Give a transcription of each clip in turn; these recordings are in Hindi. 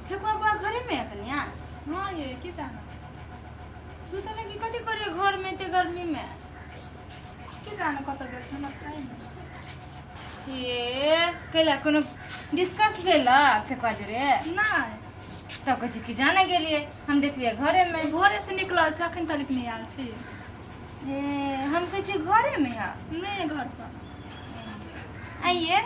फेकुआ बा घरे में कन्या हाँ ये की जाना सुते लगी कथी करे घर में ते गर्मी में की जाना कत गेल छ हमरा पता नहीं ये कैला कोनो डिस्कस भेला फेकुआ जरे नहीं तब कथी की जाने गेलिए हम देखलिए घरे में भोरे से निकलल छ अखन तक नहीं आयल छी ए हम कह छी घरे में है नहीं घर पर आइए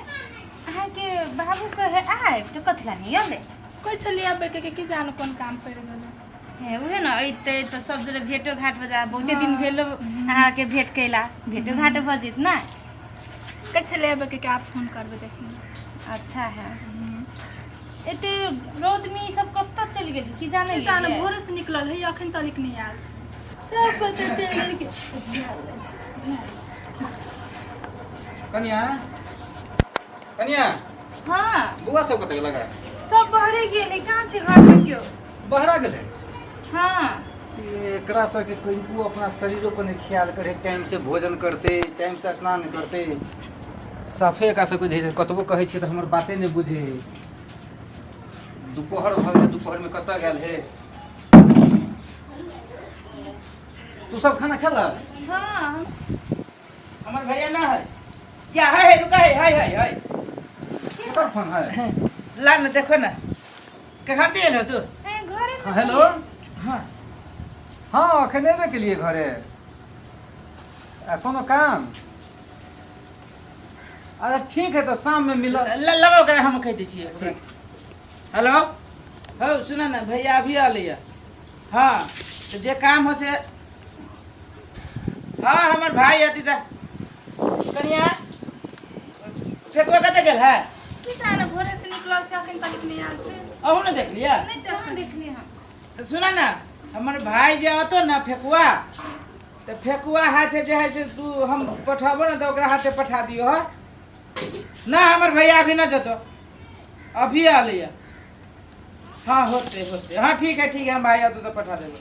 अहाँ के बाबू कहे आए तो कथला नहीं आले कोई छलिए आबे के की जानो कोन काम पड़ गेल हे उहे न अइते तो सब जरे भेटो घाट बजा बहुते दिन भेलो अहाँ के भेट कैला भेटो घाट भजित ना के छलिए आबे के आप फोन करबे देखिए अच्छा है एते रोड में ई सब कब तक चल गेल की जाने की जानो भोरे से निकलल है अखन तक नहीं आयल छी सब पता चल गेल के कन्या कन्या हां बुआ सब कतक लगा सब बहरे गेले कहां से घर में क्यों बहरा गेले हां एकरा सबके कनिको अपना शरीरो पर नहीं ख्याल करे टाइम से भोजन करते टाइम से स्नान करते साफे का सब कुछ कतबो कहै छी त हमर बाते नहीं बुझे दोपहर भर दोपहर में कत गेल है तू सब खाना खेला हां हमार भैया ना है या है रुका है केकर फोन है ला ना देखो ना कहाँ ते हो तू ए घरे में हेलो हाँ हाँ अखन एबे के लिए घरे कोनो काम अरे ठीक है तो शाम में मिल लबो करे हम कह दै छियै हेलो हो सुना ना भैया अभी आ लिया हाँ तो जे काम हो से हाँ हमार भाई अति ता कनिया फेकुआ कते गेल है की जानो भोरे से निकलल छ अखन तक नहीं आयल छी अहू ना देख लिया नहीं कहां देख देखली हम तो सुना ना हमार भाई जे आतो ना फेकुआ तो फेकुआ हाथे जे है से तू हम पठाबो ना तो ओकरा हाथे पठा दियो हो ना हमार भैया अभी ना जतो अभी आ लिया हाँ होते हाँ ठीक है हम भाई आतो तो पठा देबो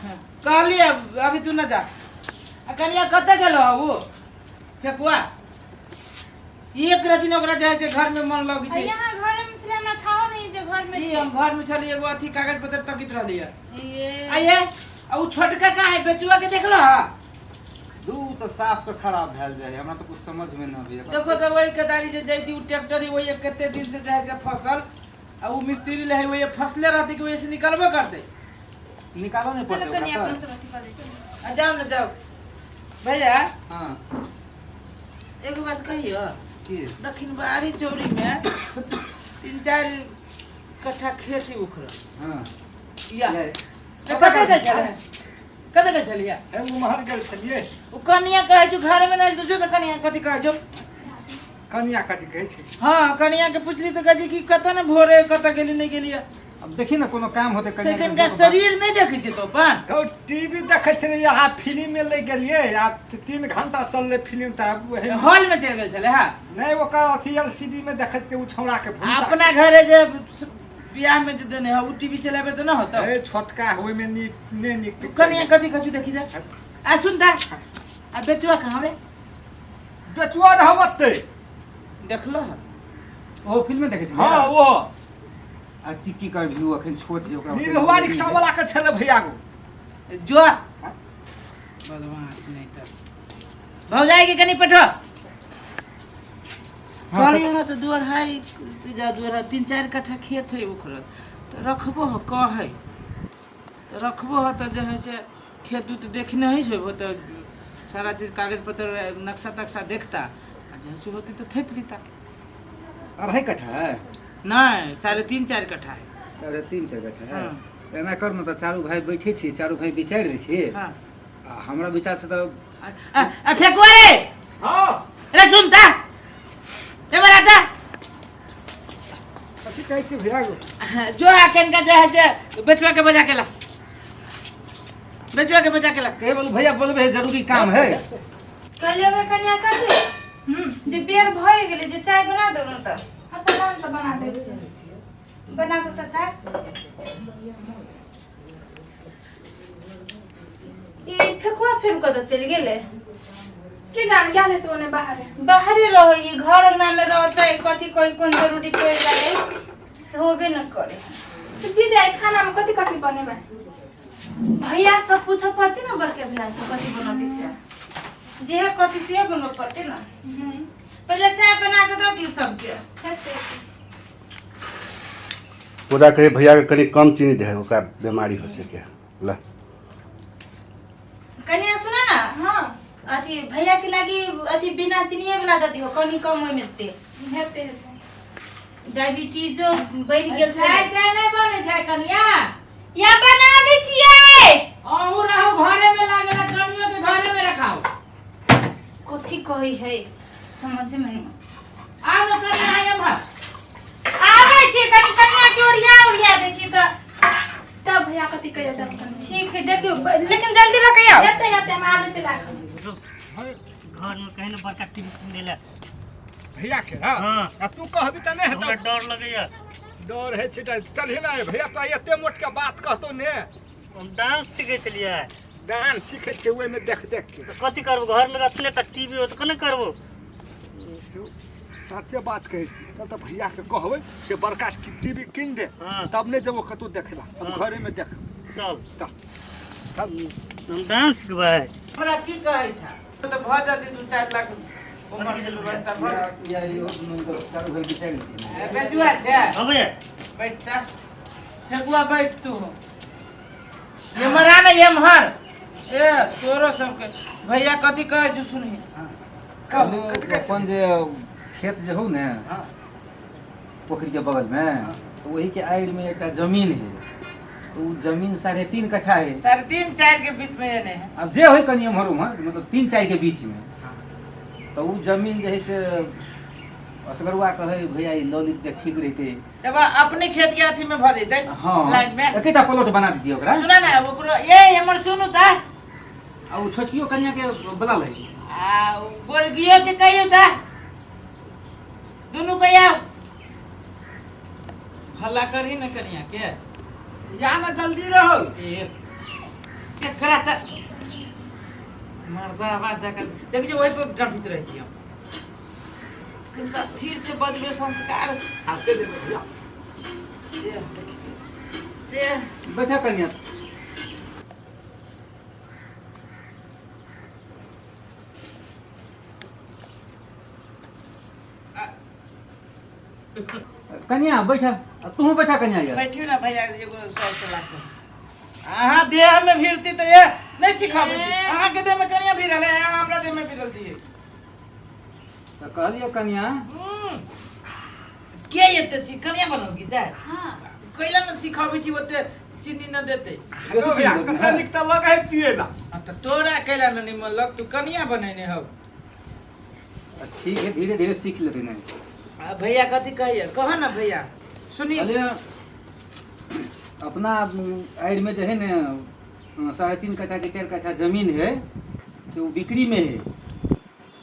हाँ, कहलिए अभी तू ना जा कनिया कते गेलो वो फेकुआ एक रति न ओकरा जे है से घर में मन लगी छै यहाँ घर में छले हमरा थाहो नहीं जे घर में जी छी हम घर में चली एगो अथी कागज पत्र तकित रहलिए ये आइए आ उ छोटका कहाँ है बेचुआ के देखलो हा दू तो साफ तो खराब भेल जाए हमरा तो कुछ समझ में ना आवे देखो तो वही कदारी जे जैती उ ट्रैक्टर ही वही कते दिन से जे है से फसल आ उ मिस्त्री ले वही फसले रहती कि वही से निकलबो करते निकालो नहीं चलो पड़ते कन्या ओकरा अपन तो। सब अथी कर दे चलो आ जाओ ना जाओ भैया हाँ एगो बात कहियो की दक्षिण बाहरी चौरी में 3-4 कट्ठा खेत ही उखड़ हाँ या तो कते के चलिए एगो महल गेल छलिए उ कनिया कहे जो घर में नहीं तो जो तो कनिया कथी कहे जो कनिया कथी कहै छै हाँ कनिया के पूछली तो कहे कि कत न भोरे कत गेली नहीं गेली अब देखी ना कोनो काम होते कन्या के सेकंड का शरीर नहीं देखै छै तो अपन तो टीवी देखै छलिए यहाँ फिल्म में ले गेलिए आ 3 घंटा चलले फिल्म त वही हॉल में चल गेल छले हां नहीं ओकर अथी एलसीडी में देखै के उ छौड़ा के भूमिका अपना घरे जे बियाह में जे देने है उ टीवी चलाबे त न होता ए छोटका होय में नी ने निक कनिया कथी कहू देखी जा आ सुनता आ बेचुआ कहां रे बेचुआ रहवते देखलो ओ फिल्म में देखे छी हां वो आ टिक्की कर व्यू अखन छोट है ओकरा निरहुआ रिक्शा वाला के छले भैया गो जो बदमाश नहीं तो भौजाई के कनी पठो करी हो तो 2-2.5 कट्ठा खेत है ओकरा तो रखबो हो कहे तो रखबो हो तो जो है से खेत उत देखने ही हो तो सारा चीज कागज पत्र नक्शा तक्शा देखता आ जैसे होती तो थेप लेता 2.5 कट्ठा है नहीं 3.5-4 कट्ठा है 3.5 कट्ठा है हाँ। एना कर न त चारू भाई बैठे छी चारू भाई विचार दै छी हाँ आ हमरा विचार से तो आ फेकुआ रे हां अरे सुनता ए बराता कथी कहै छै भैया गो जो आकन का जो है से बेचुआ के बजा के ला बेचुआ के बजा के ला कहे बोलू भैया बोलबे जरूरी काम है कहलियो गे कन्या कथी जे बेर भए गेले जे चाय बना दो न त अच्छा मान तो बना दे छी बना के त चाय ई फेकुआ फेर कत चल गेले की जान गेल तो ने बाहर बाहरे रहो ई घर अंगना में रहते कथी कोई कोन जरूरी पड़ जाए हो होबे न करे। तो दीदी आई खाना में कथी कथी बने बा? भैया सब पूछ पड़ते ना बड़के भैया से कथी बनती से जे कथी से बनो पड़ते ना। पहले चाय बना के दो दियो सबके। पूजा कहे भैया के कनी कम चीनी दे ओकरा बीमारी हो सके ला। कन्या सुना ना हां अथी भैया के लागी अथी बिना चीनी वाला दे दियो कनी कम ओइ में दे। हेते डायबिटीज बढ़ गेल छै। चाय ते नहीं बने छै कनिया। या बनाबी छियै। अहू रहू घरे में लागल कनियो के घरे में रखाओ। कथी कही है समझ में नहीं आ न कनिया हम आबै छी कनी कनिया के ओरिया दे छी त तब भैया कथी कहियो जब ठीक है देखियो लेकिन जल्दी रखियो। हेते हम आबे से राख। घर में कहीं ना बड़का टीवी मिले भैया के ना हाँ। तू कहबी त नहीं हमरा हेतौ डर लगैया। डर है छिटा चल हे ना भैया तो एते मोट के बात कहतो ने हम डांस सीखे चलिए डांस सीखे के ओए में देख देख के तो कथी करबो घर में अपने तक टीवी हो तो कने करबो। साथे बात कहै छी चल त भैया के कहबै से बड़का टीवी किन दे हाँ। तब ने जब कतो देखला हम हाँ। घरे में देख चल चल हम डांस के भाई हमरा की कहै छै तो भ जल्दी 2-4 लाख उमर के व्यवस्था भर। या यो चालू होई बिचार छी। बेजुआ छै हां भैया बैठता फेकुआ बैठ तू। ये मरा ना ये महर ए तोरो सबके भैया कथी कहै छु सुनी। कहलू अपन जे खेत जे हो ने पोखरी के बगल में तो वही के आड़ में एक जमीन है तो उ जमीन 3.5 कट्ठा है। 3.5-4 के बीच में ये नहीं है। अब जे होई कनी हमर मतलब 3-4 के बीच में तो उ जमीन जे है से असगरुआ कहे भैया ई ललित के ठीक रहते तब अपने खेत के अथी में भ जइतै हां लाइन में। एकेटा प्लॉट बना दीजिए ओकरा। सुना ना ओकरो ए हमर सुनु त आ उ छोटकियो कन्या के बुला ले आ गोरगियो के कहियो त दुनु कहियो हल्ला करही न कनिया के या ना जल्दी रहो ए केकरा त मर्दा आवाज जाकर देख जे ओइ पे डंटित रहै छी हम। किनका स्थिर से बदबे संस्कार आते दे भैया जे देखी जे बैठा कन्या। कन्या बैठा तू बैठा कन्या यार। बैठियो ना भैया एगो 100 लाख अहाँ देह में भिड़ती तो ये नहीं सिखाबे छी। अहाँ के देह में कनिया भिड़ल है अहाँ हमरा देह में भिड़ल छी। तो कहलिए कन्या के एते छी कनिया बनल की जाय हां कैला न सिखाबे छी ओते चीनी न देते। हेलो भैया कतना निक त लगे है पिए ना तो तोरा कैला न निमन लग तू कनिया बनेने हो। ठीक है धीरे धीरे सीख लेते नहीं। भैया कथी कहिए कह ना भैया सुनिए। कहलिए अपना आड़ में जो है ना 3.5 कट्ठा के 4 कट्ठा जमीन है से वो बिक्री में है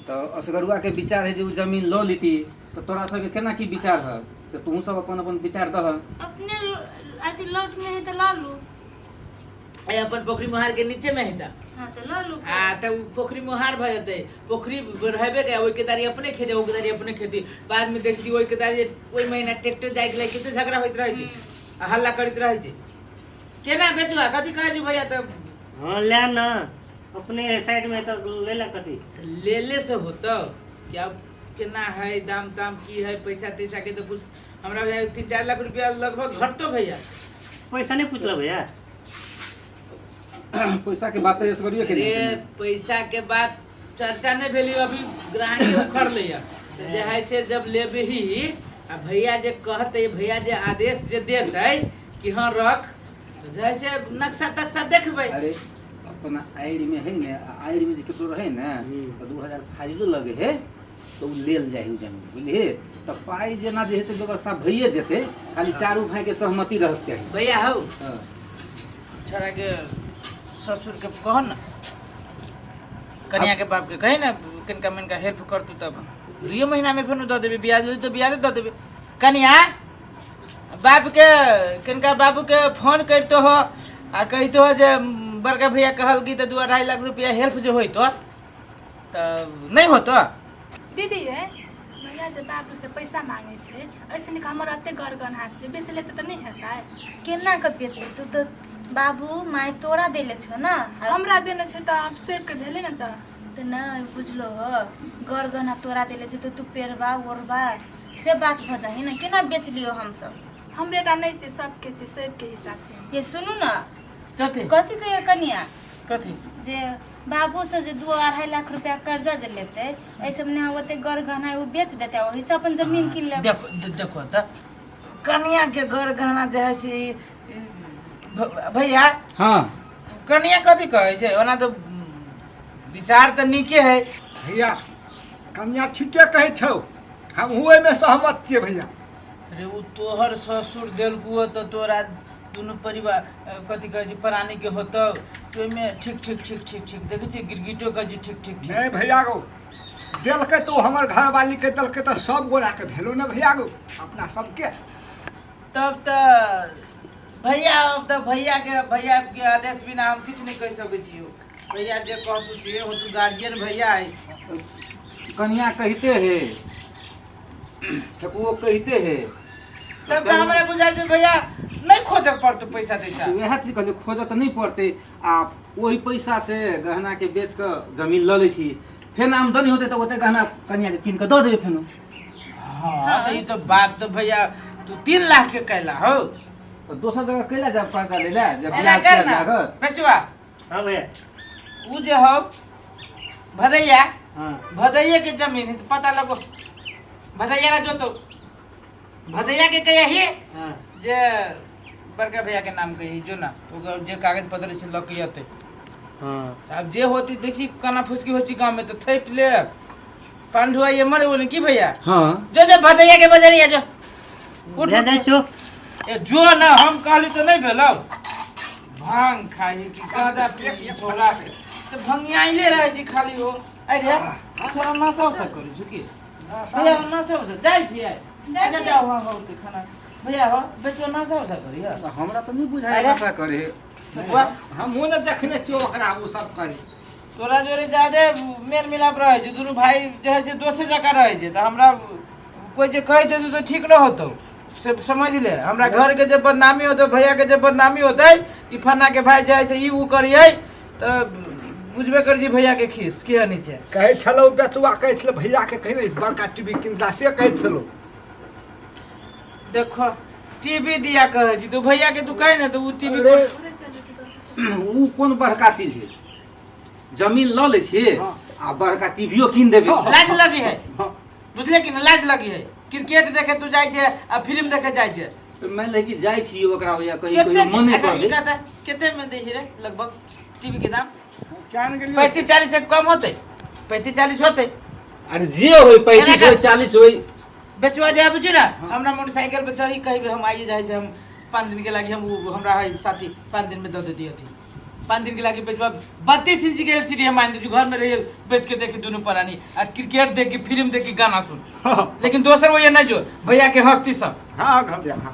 तो असगरुआ के विचार है जो जमीन लो लीती तो तोरा सबके केना की विचार है से तू सब अपन अपन विचार दह। अपने अथी लौट में है तो ला लो। ए अपन पोखरी मोहार के नीचे में है ता हां तो ला लो। आ त उ पोखरी मोहार भ जते पोखरी रहबे के ओइ के दारी अपने खेते ओइ के दारी अपने खेती बाद में देखती ओइ के दारी ओइ महीना ट्रैक्टर जाय के किते झगड़ा होइत रहै छै आ हल्ला करैत रहै छै। केना बेचुआ कथी कहै छु भैया त हां ले ना अपने साइड में तो ले ला कथी ले ले से होतो क्या केना है दाम ताम की है पैसा तैसा के तो कुछ हमरा 3-4 लाख रुपया लगभग घटतो भैया। पैसा नहीं पूछला भैया। पैसा के बात असगरुए के अरे नहीं। पैसा के बाद चर्चा नहीं भेली अभी ग्राहक उखड़ लिया तो जे है से जब लेबे ही आ भैया जे कहते भैया जे आदेश जे देते कि हाँ रख तो जैसे नक्शा तक्शा देखबे। अरे अपना आड़ में है ना आड़ में जे केकरो रहे ना तो 2000 फाइलो लगे है तो उ लेल जाए जमीन बुझलिए तो पाई जेना जे है से व्यवस्था भइए जेते खाली चारू भाई के सहमति रहक चाहिए। भैया हो हाँ। छोरा के ससुर के कह ना कन्या के बाप के कहे ना किनका मन का हेल्प कर तू तब 2 महीना में फिर दे देबे ब्याज होई तो ब्याज दे देबे। कन्या बाप के किनका बाबू के फोन करतो हो आ कहतो हो जे बड़का भैया कहल की तो 2-2.5 लाख रुपया हेल्प जो होई तो नहीं हो तो दीदी है भैया जे बाबू से पैसा मांगे छे ऐसे नहीं हमर अते गरगन हाथ छे बेच लेते त नहीं हेताय केना के बेचे तू तो बाबू माय तोरा देले छ ना हमरा देने छे त आप सेब के भेले न त तो ना बुझलो हो गरगना तोरा देले छ तो तू पेरवा ओरवा से बात भ जाही ना केना बेच लियो हम सब हमरे का नहीं छे सबके छे सेब के हिस्सा छे ये सुनू ना कथी कथी कहिए कनिया कथी जे बाबू से जे 2-2.5 लाख रुपया कर्जा जे लेते ऐसे में ओते गरगना वो बेच देते वही से अपन जमीन किन ले देखो त कन्या के घर गहना जे है से भैया हाँ कन्या कथी कहै छै ओना तो विचार त नीके है भैया कन्या ठीके कहै छौ हम हुए में सहमत छियै भैया अरे उ तोहर ससुर देलकू त तोरा दुनू परिवार कथी कहै छै प्राणी के होतौ तो में ठीक ठीक ठीक ठीक ठीक देखै छी गिरगिटो का जी ठीक ठीक ठीक नहीं भैया गो देलकै तो हमर घरवाली के देलकै तो सब गोरा के भेलो ना भैया गो अपना सबके तब त भैया अब त भैया के आदेश बिना हम किछ नहीं कह सकै छी भैया जे कहतू से हो तू गार्जियन भैया है कन्या कहते है वो कहते है तब त हमरा बुझाइ छै भैया नहीं खोज पड़तो पैसा दैसा वह चीज कहलिए खोज तो नहीं पड़ते आ वही पैसा से गहना के बेच के जमीन ल लै छी फेन आमदनी होते तो ओते गहना कन्या के किन के दे देबे फेन हां त ई तो बात तो भैया तू 3 लाख के कैला हो तो दोसर जगह कैला जा पर्दा ले ला जब एना ब्याज कर ना लागत बचवा हाँ भैया उ जे हो भदैया हाँ भदैया के जमीन है तो पता लगो भदैया ना जो तो भदैया के कहे ही हाँ जे बड़का भैया के नाम कही जो ना ओकर जे कागज पत्र से लग के आते हाँ अब जे होती देखी काना फुसकी होची गांव में तो थैप ले पांडुआ ये मरे बोले की भैया हां जो भदैया के बजरिया जो उठ जा जा चो ए जो ना हम कहली तो नहीं भेलो भांग खाई कि गाजा पी छोड़ा के तो भंगियाइले रहे जी खाली हो आई रे थोड़ा नशा उसा करी छुकी भैया नशा उसा जाई छी आजा जाओ वहां हो के खाना भैया हो बेचो नशा उसा करी है हमरा तो नहीं बुझाई अरे। ऐसा करे हम ने देखने छियै ओकरा वो सब करे तोरा जोरे ज्यादा मेल मिलाप रहे छै दुनू भाई जे है से दोसे जका रहे छै त हमरा कोई जे कह दे तो ठीक न होतो से समझ ले हमरा घर के जब बदनामी होतो भैया के जब बदनामी होतै कि फन्ना के भाई जे है से ई उ करियै त बुझबे कर जी भैया के खीस के हनी छै कहै छलौ बेचुआ कहै छलै भैया के कहि बड़का टीवी किनला से कहै छलौ देखो टीवी दिया कहे जी तो भैया के तू कहे ना तो उ टीवी अरे। ऊ कोन बड़का चीज है जमीन ल ले छी आ बड़का टीवीओ किन देबे लाज लगी है हाँ। बुझले कि ना लाज लगी है क्रिकेट देखे तू जाय छै आ फिल्म देखे जाय छै तो मैं लेके जाई छी ओकरा होया कहीं केते कहीं मन अच्छा कर ई दे कहता केते में दे रे लगभग टीवी के दाम जान गेलियै 35-40 से कम होते 35-40 होते अरे जे होई 35 होई 40 होई बेचवा जाए बुझी ना हमरा मोटरसाइकिल पे चढ़ी कहीं हम आइए जाए हम 5 दिन के लागी हम हमरा है साथी 5 दिन में दे देती थी 5 दिन के लागी बेचवा 32 इंच के एलसीडी हम मान दीजिए घर में रहिए बेच के देखी दोनों परानी और क्रिकेट देखी फिल्म देखी गाना सुन लेकिन दोसर वो ये नहीं जो भैया के हस्ती सब हां घर हां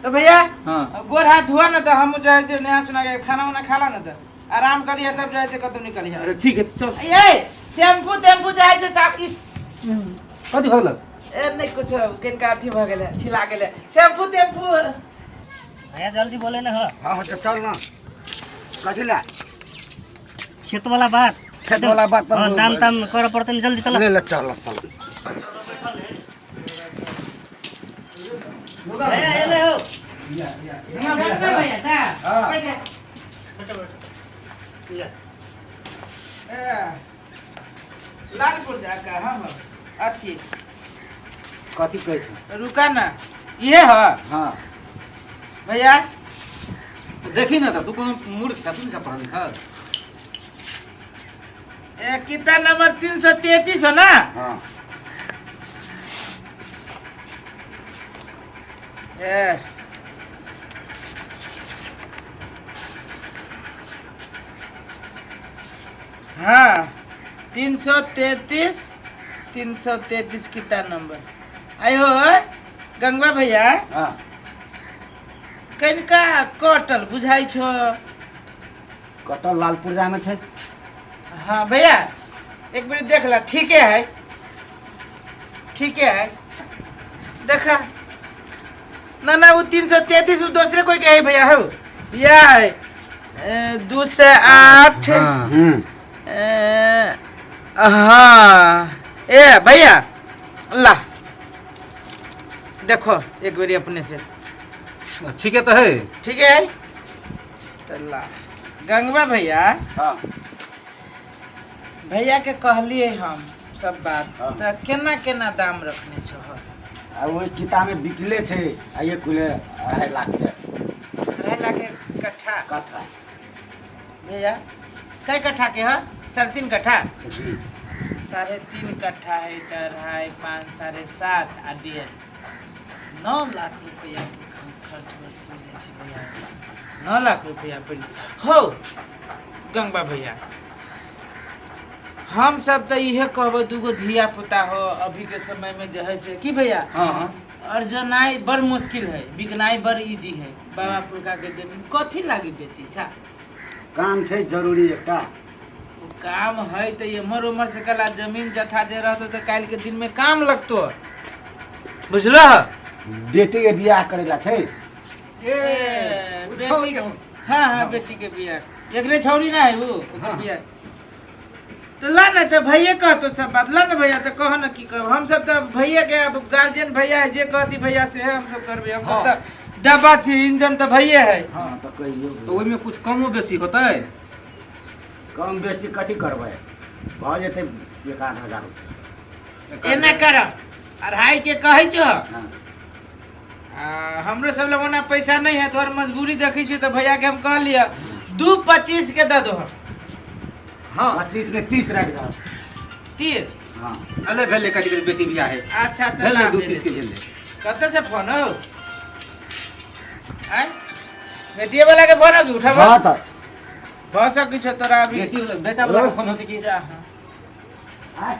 तो भैया हाँ। गोर हाथ हुआ ना तो हम जो है से नहा सुना के खाना वाना खाला ना तो आराम करिए तब जो है से कतौ निकलिए अरे ठीक है चल ये शैम्पू टेम्पू जो है से साफ इस कथी भगल ए नहीं कुछ किनका अथी भ गेले छिला गेले शैम्पू टेम्पू भैया जल्दी बोले ना हो हां चल ना कथि ला खेत वाला बात खेत वाला बात हाँ दाम ताम कर पड़ते हैं जल्दी चलो ले चल भैया ये ले हो भैया ता या। लालपुर जाकर हम अथी कथी कहै छै रुका ना ये है हां भैया देखी ना तू कोनो मूर्ख था तुम का पढ़ा लिखा ए कितना नंबर 333 हो ना हां ए हाँ 333 कितना नंबर आयो गंगा भैया हां कनिका कटल बुझाइ छो कटल लालपुर जाना छै हाँ भैया एक बेर देख ला ठीके है ठीक है देखा ना वो 333 वो दूसरे कोई के है भैया हो या है 2 से 8 हाँ ए भैया ला देखो एक बारी अपने से ठीक है तो है। ठीक है तो ला गंगवा भैया भैया के कहलिए हम सब बात तो केना केना दाम रखने छो आ ओहि किताब में बिकले छे आ ये कुले 2.5 लाख के 2.5 लाख के कट्ठा कट्ठा भैया कै कट्ठा के है 3.5 कट्ठा जी 3.5 कट्ठा है तो 2.5 5 7.5 आ 1.5 9 लाख रुपया के खर्च में पड़ जाए छे भैया 9 लाख रुपया पड़ हो गंगबा भैया हम सब तो इहे कहबो दूगो धिया पुता हो अभी के समय में जो है से की भैया हाँ अर्जनाई बड़ मुश्किल है बिकनाई बड़ इजी है बाबा पुरखा के जमीन कथी लागी बेची छा काम छे जरूरी एकटा वो काम है तो ये मर उमर से कला जमीन जथा जे रहतो तो काल के दिन में काम लगतो बुझलो बेटी के बियाह करेला छे बेटी हाँ हाँ बेटी के बियाह एकरे छौरी ना है वो ओकर बियाह तो ला ना तो भैया कह तो सब बात ला ना भैया तो कहो ना की कहो हम सब तो भैया के अब गार्जियन भैया है जे कहती भैया से है हम सब करबे हम सब तो डब्बा छी इंजन तो भैया है हां तो कहियो तो ओइमे कुछ कमो बेसी होतै कम बेसी कथी करबै भ जेतै 1,000 रुपया एना कर 2.5 के कहै छो हां हमरो सब लोग ना पैसा नहीं है तोहर मजबूरी देखै छी तो भैया के हम कह लिया 2.25 के दे दो हाँ 25 में 30 रख दो 30 हां अले भेले कटी के बेटी बियाह है अच्छा तो भेले ला 2.30 के भेले कते से फोन हो आय बेटिया वाला के फोन हो कि उठाबो हां त बस किछ तोरा अभी बेटी बेटा वाला के फोन होते कि जा आय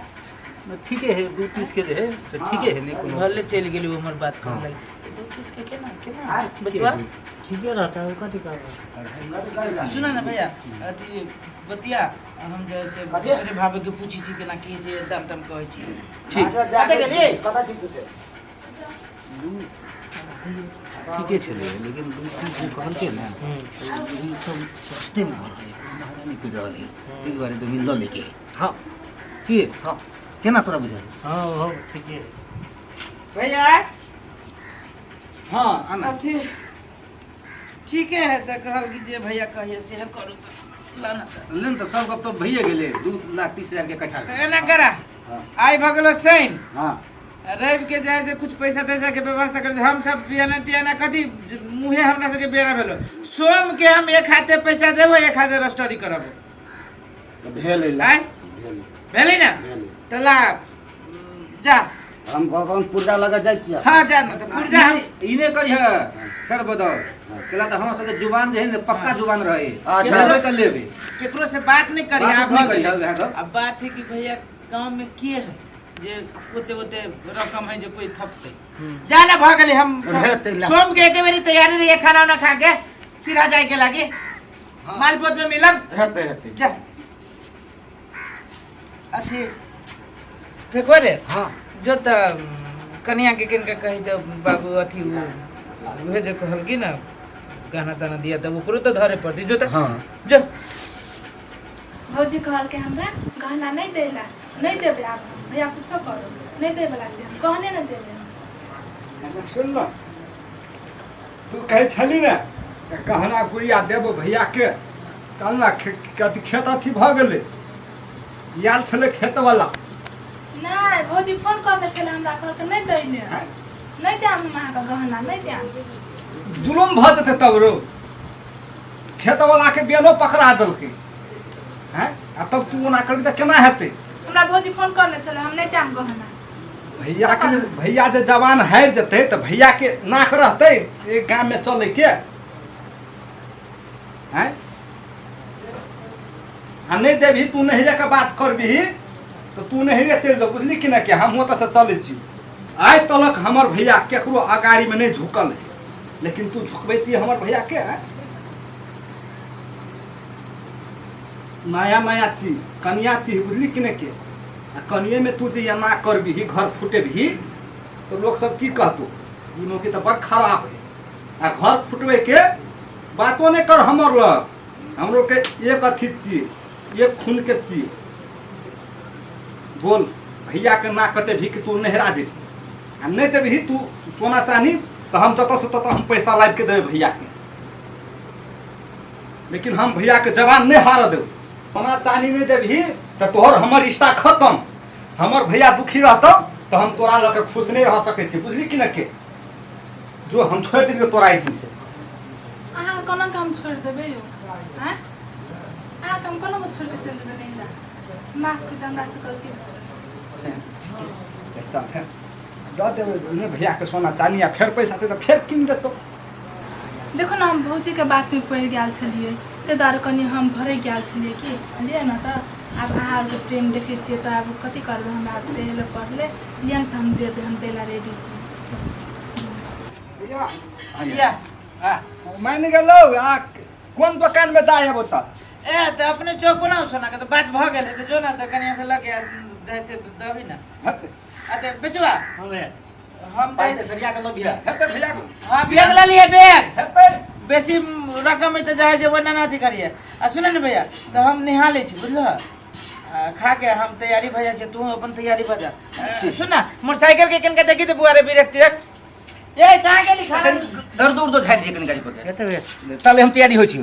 ठीक है 2.30 के दे तो ठीक है नहीं कोनो भले चल गेली हमर बात कर हाँ। लगी 2.30 के केना केना आय बचवा ठीक है रहता है वो कथी का सुना ना भैया अथी बतिया हम जैसे कथी? मेरे भाभी के पूछी छी केना की जे दाम ताम कहै छी ठीक कते गेली कता चीज छे ठीक है छले लेकिन 2.30 के कहलके ना तो सब सस्ते में भर है महंगा नहीं पड़ रहल है इस बारे तो मिल लेके हां की हां केना तोरा बुझाई हाँ हो ठीक है भैया हां आना अथी ठीक है तो कहल कि जे भैया कहिए से करू तो लाना तो लेन तो सब तो भइए गेले 2,30,000 के कट्ठा तो एना करा हां आई भगलो सैन हां रवि के जाए से कुछ पैसा तैसा के व्यवस्था कर हम सब बियाना तियाना कथी मुहे हमरा सबके बेरा भेलो सोम के हम एक हाथे पैसा देबो एक हाथे रजिस्ट्री करबो तो भेल आय भेलै ना तो ला जा हम भगवान पुरजा लगा जाय छियै हाँ जा ना तो पुरजा हम इने करिह कर बदल केला तो हमरा सबके जुबान जे है ने पक्का जुबान रहे अच्छा। लेबे त लेबे केकरो से बात नहीं करी बात आप नहीं नहीं करिह, करी वएह गप। अब बात है कि भैया गांव में के है जे ओते ओते रकम है जो कोई थपते जाना भागले हम हेतै ला। सोम के एक बेरी तैयारी रही खाना ना खा के सिरा जाए के लागे मालपोत में मिलब हेतै हेतै जा अच्छी फेंको रे हां जो त कन्या के किनके कही तो बाबू अथी वो जो कहल की ना गहना तना दिया तो ओकरो तो धरे पड़ती जो त हां जो भौजी कहल के हमरा गहना नहीं देला नहीं देबे आप भैया कुछो करो नहीं देबला से हम कहने न देबे सुन ल तू कहे छली ना कि गहना गुड़िया देबो भैया के कहला कथी खेत अथी भ गेलै याल छले खेत वाला नहीं भौजी फोन करने छले हमरा कहत नहीं दैने नहीं दे हम अहाँ का गहना नहीं दे जुलुम भ जेतै तब रो खेत वाला के बेलो पकड़ा देलकै हैं आ तब तू ओना करबी त केना हेतै हमरा भौजी फोन करने छले हम नहीं देम गहना भैया जे जवान हारि जेतै त भैया के नाक रहतै एक गांव में चले के हैं आ नहीं देबही तू नहिरे के बात करबिही तो तू नहिरे चलि जा बुझली कि ना कि हम ओतऽ से चलै छी आइ तलक हमर भैया केकरो अगाड़ी में नहीं झुकल है लेकिन तू झुकबै छी हमर भैया के हैं? नया नया चीज कनिया चीज बुझली कि नहीं के आ कनिए में तू जे एना करबी घर फुटेबही तो लोग सब की कहतो ई मौके तो बड़ खराब है। आ घर फुटवे के बातो नहीं कर हमरो के एक अथी चाहिए, एक खून के चाहिए। बोल भैया के ना कटे भी कि तू नहरा दे, आ नहीं देबही तू सोना चानी तो हम जत से तत हम पैसा लाइब के देवे भैया के, लेकिन हम भैया के जवान नहीं हार देव। सोना चानी नहीं देबही तो तोहर हमर रिश्ता खत्म। हमर भैया दुखी रहता तो हम तोरा लके खुश नहीं रह सके छी, बुझली कि न के? जो हम छोड़ दिलियो तोरा एक दिन से। अहाँ कोना काम छोड़ देबे यो? हैं? अहाँ काम कोना को छोड़ के चल जेबे नैहरा? माफ कर हमरा से गलती हो गेल। चल है दऽ देबै भैया के सोना चानी, आ फेर पैसा दे तो फेर किन देतो। देखो ना हम भौजी के बात में पड़ गेल छलिए, ते द्वारे कनी हम भरे गेल छलिए कि बुझलिए ना। तो अब अहाँ और के ट्रेन देखे छिए तो अब कथी करबे, हमरा देले पड़ले लियन त हम देबे, हम देला रेडी छी। या मान गेलो आ कोन दुकान में जाय अब त ए तो अपने चौक ना सोना के तो बात भ गेल है, तो जो ना तो कनिया से लगे जैसे दबी ना अते बेचवा हाँ भैया हम पाइते सरिया के लो बिया हेते भैया को हां बैग ला लिए बैग हेते बेसी रकम में तो जाए से वरना नाथी करिए। आ सुन न भैया तो हम निहा ले छी बुझलो, खा के हम तैयारी भ जाय छै, तू अपन तैयारी भ जा। सुन ना मोटरसाइकिल के किनके देखी तो बुआरे बिरक तिरक ए कहां गेली खा दर दूर दो झाड़ दिए कनी गाड़ी पर कहते भैया ताले हम तैयारी होई छी।